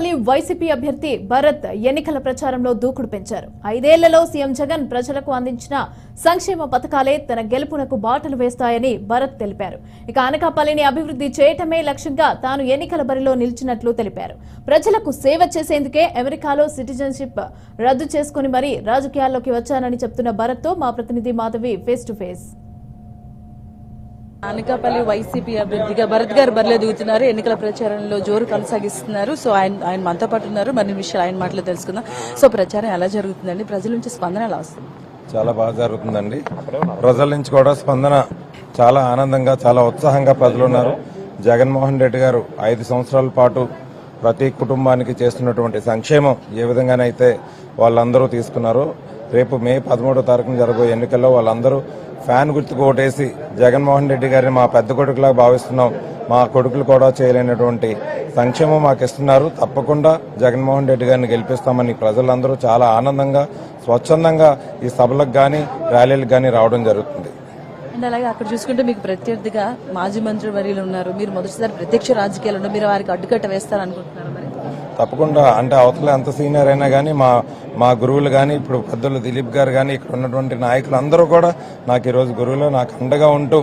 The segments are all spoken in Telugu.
అనకాపల్లి వైసీపీ అభ్యర్థి భరత్ ఎన్నికల ప్రచారంలో దూకుడు పెంచారు. 5 ఏళ్లలో సీఎం జగన్ ప్రజలకు అందించిన సంక్షేమ పథకాలే తన గెలుపునకు బాటలు వేస్తాయని భరత్ తెలిపారు. ఇక అనకాపల్లిని అభివృద్ధి చేయటమే లక్ష్యంగా తాను ఎన్నికల బరిలో నిలిచినట్లు తెలిపారు. ప్రజలకు సేవ చేసేందుకే అమెరికాలో సిటిజన్షిప్ రద్దు చేసుకుని మరీ రాజకీయాల్లోకి వచ్చానని చెప్తున్న భరత్తో మా ప్రతినిధి Madhavi face to face. Anakapalli YCP అభ్యర్థిగా భరత్ గారు బరిలో దిగుతున్నారు. ఎన్నికల ప్రచారంలో జోరు కొనసాగిస్తున్నారు. సో ఆయన మనతో పాటు ఉన్నారు. మరిన్ని విషయాలు ఆయన మాటలో తెలుసుకుందాం. సో ప్రచారం ఎలా జరుగుతుందండి? ప్రజల నుంచి స్పందన ఎలా వస్తుంది? చాలా బాగా జరుగుతుందండి. ప్రజల నుంచి కూడా స్పందన చాలా ఆనందంగా, చాలా ఉత్సాహంగా ప్రజలు ఉన్నారు. జగన్మోహన్ రెడ్డి గారు 5 సంవత్సరాల పాటు ప్రతి కుటుంబానికి చేస్తున్నటువంటి సంక్షేమం ఏ విధంగానైతే వాళ్ళందరూ తీసుకున్నారో, రేపు మే 13వ తారీఖున జరగబోయే ఎన్నికల్లో వాళ్ళందరూ ఫ్యాన్ గుర్తుకు ఓటేసి జగన్మోహన్ రెడ్డి గారిని మా పెద్ద కొడుకులా భావిస్తున్నాం, మా కొడుకులు కూడా చేయలేనటువంటి సంక్షేమం మాకు ఇస్తున్నారు, తప్పకుండా జగన్మోహన్ రెడ్డి గారిని గెలిపిస్తామని ప్రజలందరూ చాలా ఆనందంగా, స్వచ్ఛందంగా ఈ సభలకు కానీ ర్యాలీలకు కానీ రావడం జరుగుతుంది. అండ్ అలాగే అక్కడ చూసుకుంటే మీకు ప్రత్యర్థిగా మాజీ మంత్రి వర్యులు ఉన్నారు. మీరు మొదటిసారి ప్రత్యక్ష రాజకీయాలు ఉన్నారు. మీరు వారికి అడ్డుకట్ట వేస్తారనుకుంటున్నారు? మరి తప్పకుండా, అంటే అవతల ఎంత సీనియర్ అయినా కానీ మా గురువులు కానీ, ఇప్పుడు పెద్దలు దిలీప్ గారు కానీ, ఇక్కడ ఉన్నటువంటి నాయకులు అందరూ కూడా నాకు ఈరోజు గురువులు నాకు అండగా ఉంటూ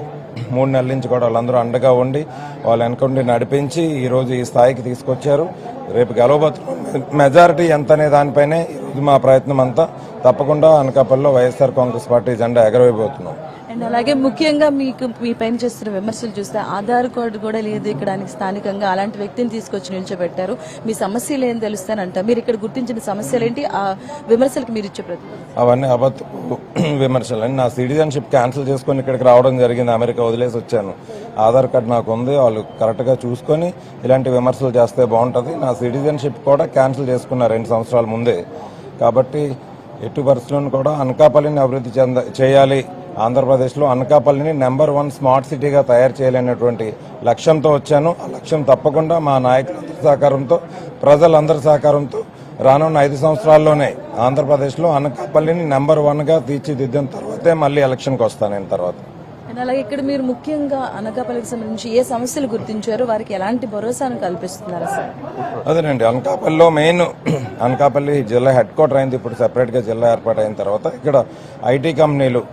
3 నెలల నుంచి కూడా వాళ్ళందరూ అండగా ఉండి వాళ్ళు వెనకుండి నడిపించి ఈరోజు ఈ స్థాయికి తీసుకొచ్చారు. రేపు గెలవబోతున్న మెజారిటీ ఎంత అనే దానిపైనే ఈరోజు మా ప్రయత్నం అంతా. తప్పకుండా అనకాపల్లిలో వైఎస్ఆర్ కాంగ్రెస్ పార్టీ జెండా ఎగరవేయబోతున్నాం. అండ్ అలాగే ముఖ్యంగా మీ పైన చేస్తున్న విమర్శలు చూస్తే ఆధార్ కార్డు కూడా లేదు ఇక్కడ స్థానికంగా, అలాంటి వ్యక్తిని తీసుకొచ్చి నిల్చోబెట్టారు. మీ సమస్యలు ఏం తెలుస్తానంట, మీరు ఇక్కడ గుర్తించిన సమస్యలు ఏంటి, ఆ విమర్శలకు మీరు ఇచ్చే ప్రతిపాదన? అవన్నీ అబద్ధపు విమర్శలు. నా సిటిజన్షిప్ క్యాన్సిల్ చేసుకుని ఇక్కడికి రావడం జరిగింది. అమెరికా వదిలేసి వచ్చాను. ఆధార్ కార్డు నాకు ఉంది. వాళ్ళు కరెక్ట్గా చూసుకొని ఇలాంటి విమర్శలు చేస్తే బాగుంటుంది. నా సిటిజన్షిప్ కూడా క్యాన్సిల్ చేసుకున్నా 2 సంవత్సరాల ముందే. కాబట్టి ఎట్టి పరిస్థితులను కూడా అనకాపల్లిని అభివృద్ధి చేయాలి, ఆంధ్రప్రదేశ్లో అనకాపల్లిని నెంబర్ 1 స్మార్ట్ సిటీగా తయారు చేయాలనేటువంటి లక్ష్యంతో వచ్చాను. ఆ లక్ష్యం తప్పకుండా మా నాయకులందరి సహకారంతో, ప్రజలందరి సహకారంతో రానున్న 5 సంవత్సరాల్లోనే ఆంధ్రప్రదేశ్లో అనకాపల్లిని నెంబర్ 1గా తీర్చిదిద్దిన తర్వాతే మళ్ళీ ఎలక్షన్కి వస్తాను నేను తర్వాత. అలాగే ఇక్కడ మీరు ముఖ్యంగా అనకాపల్లికి సంబంధించి ఏ సమస్యలు గుర్తించారు, వారికి ఎలాంటి భరోసాను కల్పిస్తున్నారు సార్? అదేనండి, అనకాపల్లిలో మెయిన్ అనకాపల్లి జిల్లా హెడ్ క్వార్టర్ అయింది. ఇప్పుడు సెపరేట్గా జిల్లా ఏర్పాటు అయిన తర్వాత ఇక్కడ ఐటీ కంపెనీలు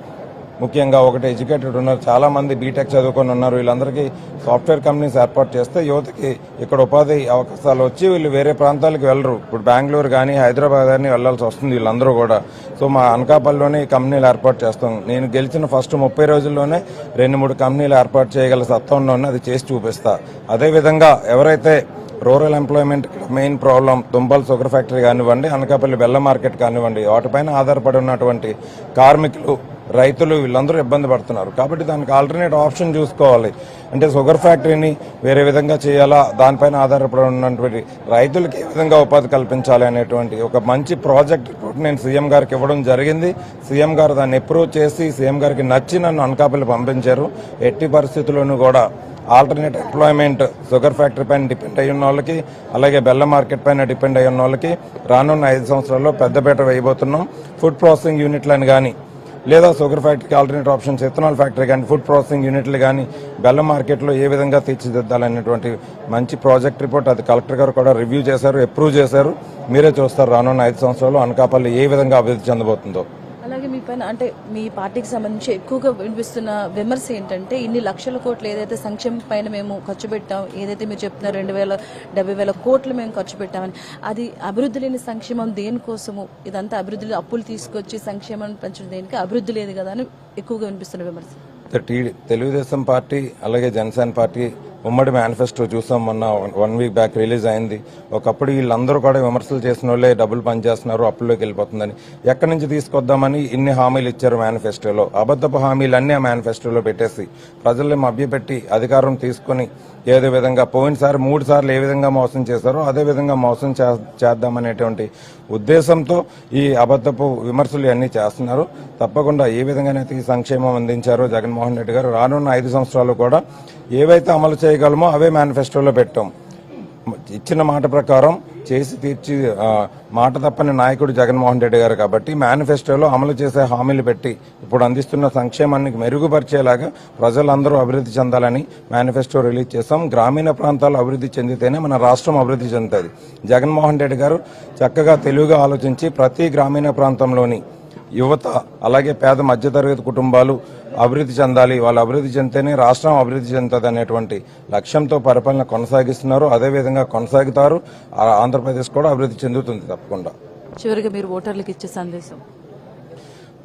ముఖ్యంగా ఒకటి ఎడ్యుకేటెడ్ ఉన్నారు, చాలా మంది బీటెక్ చదువుకొని ఉన్నారు. వీళ్ళందరికీ సాఫ్ట్వేర్ కంపెనీస్ ఏర్పాటు చేస్తే యువతకి ఇక్కడ ఉపాధి అవకాశాలు వచ్చి వీళ్ళు వేరే ప్రాంతాలకు వెళ్ళరు. ఇప్పుడు బెంగళూరు కానీ హైదరాబాద్ కానీ వెళ్లాల్సి వస్తుంది వీళ్ళందరూ కూడా. సో మా అనకాపల్లిలోనే ఈ కంపెనీలు ఏర్పాటు చేస్తాం. నేను గెలిచిన ఫస్ట్ 30 రోజుల్లోనే 2-3 కంపెనీలు ఏర్పాటు చేయగల సత్తా ఉన్నోనే అది చేసి చూపిస్తా. అదేవిధంగా ఎవరైతే rural employment main problem, Tumbal sugar factory కానివ్వండి, అనకాపల్లి బెల్లం మార్కెట్ కానివ్వండి, వాటిపైన ఆధారపడి ఉన్నటువంటి కార్మికులు, రైతులు వీళ్ళందరూ ఇబ్బంది పడుతున్నారు. కాబట్టి దానికి ఆల్టర్నేట్ ఆప్షన్ చూసుకోవాలి. అంటే షుగర్ ఫ్యాక్టరీని వేరే విధంగా చేయాలా, దానిపైన ఆధారపడి ఉన్నటువంటి రైతులకు ఏ విధంగా ఉపాధి కల్పించాలి అనేటువంటి ఒక మంచి ప్రాజెక్ట్ రిపోర్ట్ నేను సీఎం గారికి ఇవ్వడం జరిగింది. సీఎం గారు దాన్ని అప్రూవ్ చేసి సీఎం గారికి నచ్చి నన్ను అనకాపల్లి పంపించారు. ఎట్టి పరిస్థితుల్లోనూ కూడా ఆల్టర్నేట్ ఎంప్లాయ్మెంట్ షుగర్ ఫ్యాక్టరీ పైన డిపెండ్ అయ్యి ఉన్న వాళ్ళకి, అలాగే బెల్లం మార్కెట్ పైన డిపెండ్ అయ్యి ఉన్న వాళ్ళకి రానున్న 5 సంవత్సరాల్లో పెద్దపీట వేయబోతున్నాం. ఫుడ్ ప్రాసెసింగ్ యూనిట్లను కానీ, లేదా షుగర్ ఫ్యాక్టరీకి ఆల్టర్నేట్ ఆప్షన్స్ ఎథనాల్ ఫ్యాక్టరీ కానీ, ఫుడ్ ప్రాసెసింగ్ యూనిట్లు కానీ బెల్లం మార్కెట్లో ఏ విధంగా తీర్చిదిద్దాలనేటువంటి మంచి ప్రాజెక్ట్ రిపోర్ట్ అది కలెక్టర్ గారు కూడా రివ్యూ చేశారు, అప్రూవ్ చేశారు. మీరే చూస్తారు రానున్న 5 సంవత్సరాల్లో అనకాపల్లి ఏ విధంగా అభివృద్ధి చెందబోతుందో. అలాగే మీ పైన అంటే మీ పార్టీకి సంబంధించి ఎక్కువగా వినిపిస్తున్న విమర్శ ఏంటంటే, ఇన్ని లక్షల కోట్లు ఏదైతే సంక్షేమం పైన మేము ఖర్చు పెట్టాం, ఏదైతే మీరు చెప్తున్నారు 2,70,000 కోట్లు మేము ఖర్చు పెట్టామని, అది అభివృద్ధి లేని సంక్షేమం దేనికోసము? ఇదంతా అభివృద్ధి అప్పులు తీసుకొచ్చి సంక్షేమం పెంచడం దేనికి? అభివృద్ధి లేదు కదా అని ఎక్కువగా వినిపిస్తున్న విమర్శ. తెలుగుదేశం పార్టీ అలాగే జనసేన పార్టీ ఉమ్మడి మేనిఫెస్టో చూసాం, మొన్న 1 వీక్ బ్యాక్ రిలీజ్ అయింది. ఒకప్పుడు వీళ్ళందరూ కూడా విమర్శలు చేసిన వాళ్ళే డబ్బులు పనిచేస్తున్నారు, అప్పుల్లోకి వెళ్ళిపోతుందని. ఎక్కడి నుంచి తీసుకొద్దామని ఇన్ని హామీలు ఇచ్చారు మేనిఫెస్టోలో. అబద్ధపు హామీలన్నీ ఆ మేనిఫెస్టోలో పెట్టేసి ప్రజల్ని మభ్యపెట్టి అధికారం తీసుకుని ఏదో విధంగా పోయినసారి 3 సార్లు ఏ విధంగా మోసం చేశారో అదే విధంగా మోసం చేద్దామనేటువంటి ఉద్దేశంతో ఈ అబద్ధపు విమర్శలు అన్నీ చేస్తున్నారు. తప్పకుండా ఏ విధంగానైతే ఈ సంక్షేమం అందించారో జగన్మోహన్ రెడ్డి గారు రానున్న 5 సంవత్సరాలు కూడా ఏవైతే అమలు చేయగలమో అవే మేనిఫెస్టోలో పెట్టాం. ఇచ్చిన మాట ప్రకారం చేసి తీర్చి మాట తప్పని నాయకుడు జగన్మోహన్ రెడ్డి గారు కాబట్టి మేనిఫెస్టోలో అమలు చేసే హామీలు పెట్టి ఇప్పుడు అందిస్తున్న సంక్షేమాన్ని మెరుగుపరిచేలాగా ప్రజలందరూ అభివృద్ధి చెందాలని మేనిఫెస్టో రిలీజ్ చేస్తాం. గ్రామీణ ప్రాంతాలు అభివృద్ధి చెందితేనే మన రాష్ట్రం అభివృద్ధి చెందుతుంది. జగన్మోహన్ రెడ్డి గారు చక్కగా తెలివిగా ఆలోచించి ప్రతి గ్రామీణ ప్రాంతంలోని యువత అలాగే పేద మధ్యతరగతి కుటుంబాలు అభివృద్ధి చెందాలి, వాళ్ళు అభివృద్ధి చెందితేనే రాష్ట్రం అభివృద్ధి చెందుతుంది అనేటువంటి లక్ష్యంతో పరిపాలన కొనసాగిస్తున్నారు. అదేవిధంగా కొనసాగుతారు. ఆంధ్రప్రదేశ్ కూడా అభివృద్ధి చెందుతుంది తప్పకుండా. చివరిగా మీరు ఓటర్లకు ఇచ్చే సందేశం?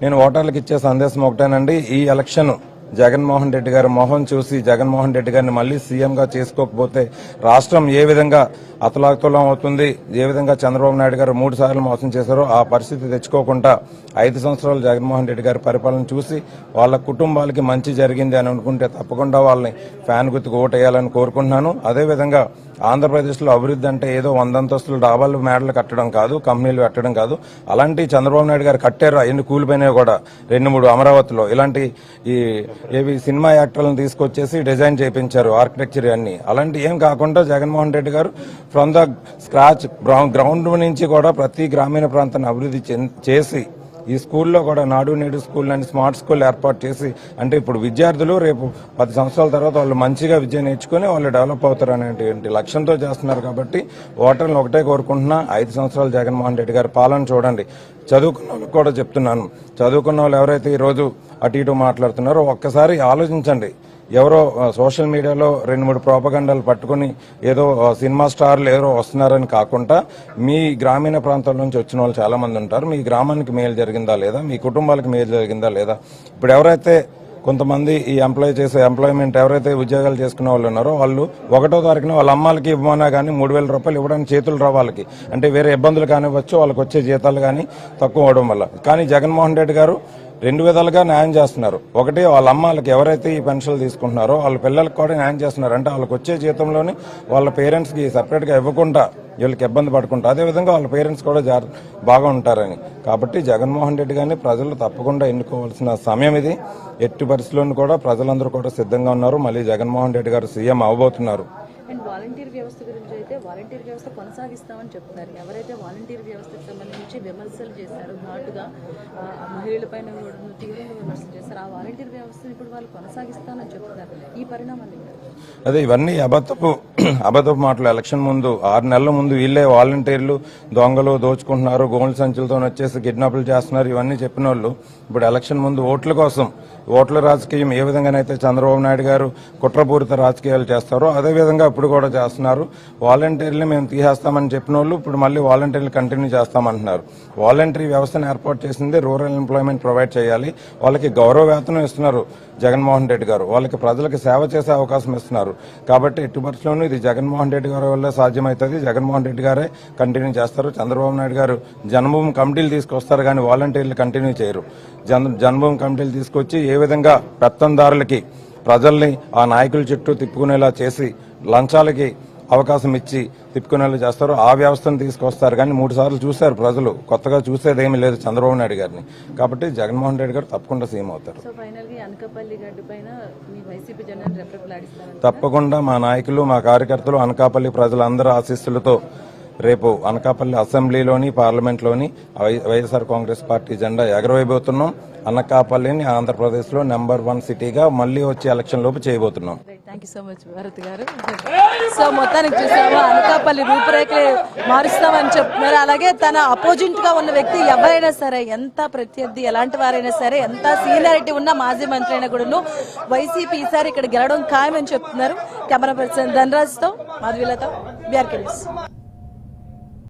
నేను ఓటర్లకు ఇచ్చే సందేశం ఒకటేనండి, ఈ ఎలక్షన్ జగన్మోహన్ రెడ్డి గారి మొహం చూసి జగన్మోహన్ రెడ్డి గారిని మళ్లీ సీఎంగా చేసుకోకపోతే రాష్ట్రం ఏ విధంగా అతలాకుతలం అవుతుంది, ఏ విధంగా చంద్రబాబు నాయుడు గారు 3 సార్లు మోసం చేశారో ఆ పరిస్థితి తెచ్చుకోకుండా 5 సంవత్సరాలు జగన్మోహన్ రెడ్డి గారి పరిపాలన చూసి వాళ్ళ కుటుంబాలకి మంచి జరిగింది అని అనుకుంటే తప్పకుండా వాళ్ళని ఫ్యాన్ గుర్తుకు ఓటేయాలని కోరుకుంటున్నాను. అదేవిధంగా ఆంధ్రప్రదేశ్లో అభివృద్ధి అంటే ఏదో 100 అంతస్తులు డాబాలు మేడలు కట్టడం కాదు, కంపెనీలు కట్టడం కాదు. అలాంటి చంద్రబాబు నాయుడు గారు కట్టారు, ఎన్ని కూలిపోయినాయి కూడా 2-3 అమరావతిలో. ఇలాంటి ఏవి సినిమా యాక్టర్లను తీసుకొచ్చేసి డిజైన్ చేయించారు, ఆర్కిటెక్చర్ అన్ని. అలాంటి ఏం కాకుండా జగన్మోహన్ రెడ్డి గారు ఫ్రమ్ ద స్క్రాచ్ గ్రౌండ్ నుంచి కూడా ప్రతి గ్రామీణ ప్రాంతాన్ని అభివృద్ధి చేసి ఈ స్కూల్లో కూడా నాడు నేడు స్కూల్ అని స్మార్ట్ స్కూల్ ఏర్పాటు చేసి, అంటే ఇప్పుడు విద్యార్థులు రేపు 10 సంవత్సరాల తర్వాత వాళ్ళు మంచిగా విద్య నేర్చుకుని వాళ్ళు డెవలప్ అవుతారు అనేటువంటి లక్ష్యంతో చేస్తున్నారు. కాబట్టి ఓటర్లను ఒకటే కోరుకుంటున్నా, 5 సంవత్సరాలు జగన్మోహన్ రెడ్డి గారి పాలన చూడండి. చదువుకున్న వాళ్ళకి కూడా చెప్తున్నాను, చదువుకున్న వాళ్ళు ఎవరైతే ఈరోజు అటు ఇటు మాట్లాడుతున్నారో ఒక్కసారి ఆలోచించండి. ఎవరో సోషల్ మీడియాలో 2-3 ప్రోపగండాలు పట్టుకుని ఏదో సినిమా స్టార్లు ఎవరో వస్తున్నారని కాకుండా మీ గ్రామీణ ప్రాంతాల నుంచి వచ్చిన వాళ్ళు చాలా మంది ఉంటారు. మీ గ్రామానికి మేలు జరిగిందా లేదా, మీ కుటుంబాలకు మేలు జరిగిందా లేదా. ఇప్పుడు ఎవరైతే కొంతమంది ఈ ఎంప్లాయ్మెంట్ ఎవరైతే ఉద్యోగాలు చేసుకునే వాళ్ళు ఉన్నారో వాళ్ళు 1వ తారీఖున వాళ్ళ అమ్మాలకి ఇవ్వమన్నా కానీ 3,000 రూపాయలు ఇవ్వడానికి చేతులు రా వాళ్ళకి. అంటే వేరే ఇబ్బందులు కానివ్వచ్చు, వాళ్ళకి వచ్చే జీతాలు కానీ తక్కువ అవడం వల్ల. కానీ జగన్మోహన్ రెడ్డి గారు 2 విధాలుగా న్యాయం చేస్తున్నారు. ఒకటి, వాళ్ళ అమ్మాలకి ఎవరైతే ఈ పెన్షన్లు తీసుకుంటున్నారో వాళ్ళ పిల్లలకు కూడా న్యాయం చేస్తున్నారు. అంటే వాళ్ళకి వచ్చే జీతంలోని వాళ్ళ పేరెంట్స్కి సపరేట్గా ఇవ్వకుండా వీళ్ళకి ఇబ్బంది పడకుండా, అదేవిధంగా వాళ్ళ పేరెంట్స్ కూడా బాగా ఉంటారని. కాబట్టి జగన్మోహన్ రెడ్డి గారిని ప్రజలు తప్పకుండా ఎన్నుకోవాల్సిన సమయం ఇది. ఎట్టి పరిస్థితుల్లోనూ కూడా ప్రజలందరూ కూడా సిద్ధంగా ఉన్నారు. మళ్ళీ జగన్మోహన్ రెడ్డి గారు సీఎం అవబోతున్నారు. అండ్ వాలంటీర్ వ్యవస్థ గురించి అయితే వాలంటీర్ వ్యవస్థ కొనసాగిస్తామని చెప్తున్నారు. ఎవరైతే వాలంటీర్ వ్యవస్థకు సంబంధించి విమర్శలు చేశారో ఘాటుగా మహిళల పైన కూడా తీవ్రంగా విమర్శలు చేశారు, ఆ వాలంటీర్ వ్యవస్థను ఇప్పుడు వాళ్ళు కొనసాగిస్తామని చెప్తున్నారు. ఈ పరిణామాన్ని అదే ఇవన్నీ అబద్ధపు మాటలు. ఎలక్షన్ ముందు 6 నెలల ముందు వీళ్ళే వాలంటీర్లు దొంగలు దోచుకుంటున్నారు, గోల్డ్ సంచులతో వచ్చేసి కిడ్నాపులు చేస్తున్నారు, ఇవన్నీ చెప్పిన వాళ్ళు ఇప్పుడు ఎలక్షన్ ముందు ఓట్ల కోసం, ఓట్ల రాజకీయం ఏ విధంగానైతే చంద్రబాబు నాయుడు గారు కుట్రపూరిత రాజకీయాలు చేస్తారో అదేవిధంగా ఇప్పుడు కూడా చేస్తున్నారు. వాలంటీర్లు మేము తీసేస్తామని చెప్పిన వాళ్ళు ఇప్పుడు మళ్ళీ వాలంటీర్లు కంటిన్యూ చేస్తామంటున్నారు. వాలంటీర్ వ్యవస్థను ఏర్పాటు చేసింది రూరల్ ఎంప్లాయ్మెంట్ ప్రొవైడ్ చేయాలి. వాళ్ళకి గౌరవ వేతనం ఇస్తున్నారు జగన్మోహన్ రెడ్డి గారు, వాళ్ళకి ప్రజలకు సేవ చేసే అవకాశం ఇస్తున్నారు. కాబట్టి ఎట్టి పరిస్థితుల్లోనూ ఇది జగన్మోహన్ రెడ్డి గారి వల్ల సాధ్యమవుతుంది. జగన్మోహన్ రెడ్డి గారే కంటిన్యూ చేస్తారు. చంద్రబాబు నాయుడు గారు జన్మభూమి కమిటీలు తీసుకొస్తారు కానీ వాలంటీర్లు కంటిన్యూ చేయరు. జన్మభూమి కమిటీలు తీసుకొచ్చి ఏ విధంగా పెత్తందారులకి ప్రజల్ని ఆ నాయకుల చుట్టూ తిప్పుకునేలా చేసి లంచాలకి అవకాశం ఇచ్చి తిప్పుకునేలా చేస్తారు. ఆ వ్యవస్థను తీసుకొస్తారు. కానీ 3 సార్లు చూశారు ప్రజలు, కొత్తగా చూసేదేమీ లేదు చంద్రబాబు నాయుడు గారిని. కాబట్టి జగన్మోహన్ రెడ్డి గారు తప్పకుండా సీఎం అవుతారు. తప్పకుండా మా నాయకులు, మా కార్యకర్తలు, అనకాపల్లి ప్రజలందరూ ఆశీస్సులతో రేపు అనకాపల్లి అసెంబ్లీలోని పార్లమెంట్లోని వైఎస్ఆర్ కాంగ్రెస్ పార్టీ జెండా ఎగరవేయబోతున్నాం. అనకాపల్లిని ఆంధ్రప్రదేశ్లో నెంబర్ 1 సిటీగా మళ్ళీ వచ్చే ఎలక్షన్ లోపు చేయబోతున్నాం. Thank you so much Bharat గారు. సో మొత్తానికి చూసావా, అనకాపల్లి రూపురేఖలే మారుస్తామని చెప్తున్నారు. అలాగే తన అపోజిట్ గా ఉన్న వ్యక్తి ఎవరైనా సరే, ఎంత ప్రత్యర్థి ఎలాంటి వారైనా సరే, ఎంత సీనియారిటీ ఉన్న మాజీ మంత్రి అయినా కూడా వైసీపీ ఈసారి ఇక్కడ గెలవడం ఖాయమని చెప్తున్నారు. కెమెరా పర్సన్ ధనరాజ్తో మాధవీలత, BRK న్యూస్.